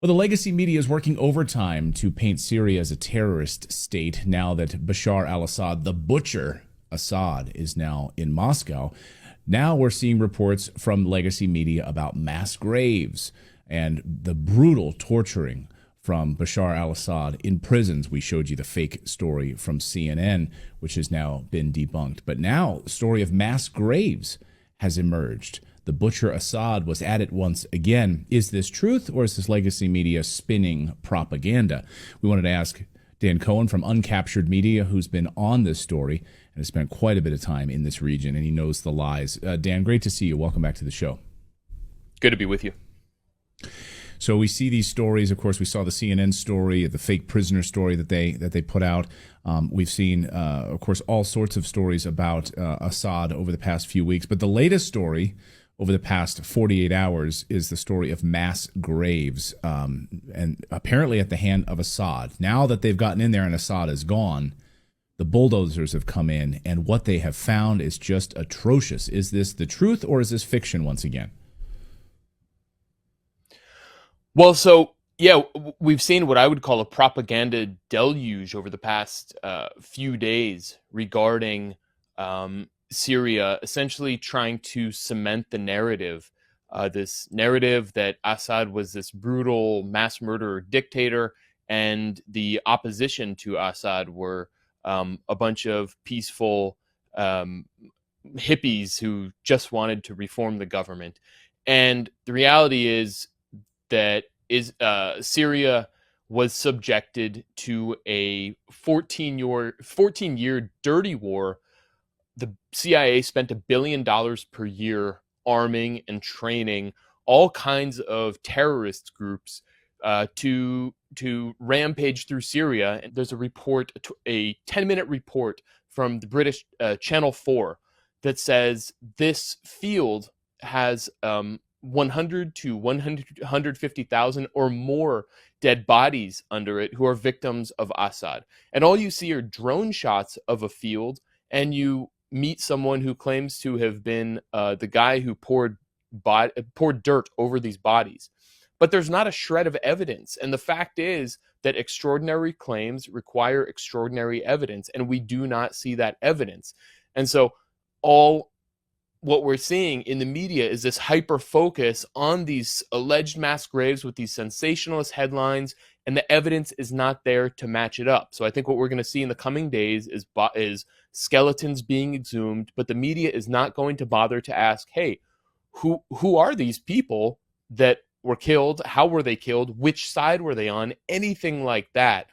Well, the legacy media is working overtime to paint Syria as a terrorist state now that Bashar al-Assad, the butcher Assad, is now in Moscow. Now we're seeing reports from legacy media about mass graves and the brutal torturing from Bashar al-Assad in prisons. We showed you the fake story from CNN, which has now been debunked. But now the story of mass graves has emerged. The butcher Assad was at it once again. Is this truth, or is this legacy media spinning propaganda? We wanted to ask Dan Cohen from Uncaptured Media, who's been on this story and has spent quite a bit of time in this region, and he knows the lies. Dan, great to see you. Welcome back to the show. Good to be with you. So we see these stories. Of course, we saw the CNN story, the fake prisoner story that they put out. We've seen, of course, all sorts of stories about Assad over the past few weeks. But the latest story over the past 48 hours is the story of mass graves, and apparently at the hand of Assad. Now that they've gotten in there and Assad is gone, the bulldozers have come in, and what they have found is just atrocious. Is this the truth, or is this fiction once again? Well, so, yeah, we've seen what I would call a propaganda deluge over the past few days regarding Syria, essentially trying to cement the narrative, this narrative that Assad was this brutal mass murderer dictator, and the opposition to Assad were a bunch of peaceful hippies who just wanted to reform the government. And the reality is that Syria was subjected to a 14-year dirty war. The CIA spent $1 billion per year arming and training all kinds of terrorist groups to rampage through Syria. And there's a report, a 10-minute report from the British Channel 4 that says this field has 100 to 150,000 or more dead bodies under it who are victims of Assad. And all you see are drone shots of a field, and you meet someone who claims to have been the guy who poured dirt over these bodies. But there's not a shred of evidence. And the fact is that extraordinary claims require extraordinary evidence, and we do not see that evidence. And so what we're seeing in the media is this hyper focus on these alleged mass graves with these sensationalist headlines, and the evidence is not there to match it up. So I think what we're going to see in the coming days is skeletons being exhumed, but the media is not going to bother to ask, hey, who are these people that were killed? How were they killed? Which side were they on? Anything like that.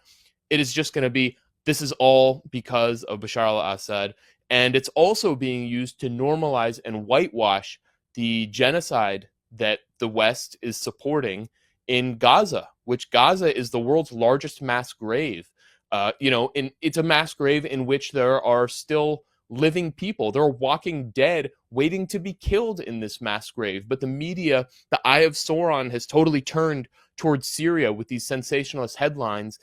It is just going to be, this is all because of Bashar al-Assad. And it's also being used to normalize and whitewash the genocide that the West is supporting in Gaza, which Gaza is the world's largest mass grave. It's a mass grave in which there are still living people. There are walking dead waiting to be killed in this mass grave. But the media, the Eye of Sauron, has totally turned towards Syria with these sensationalist headlines.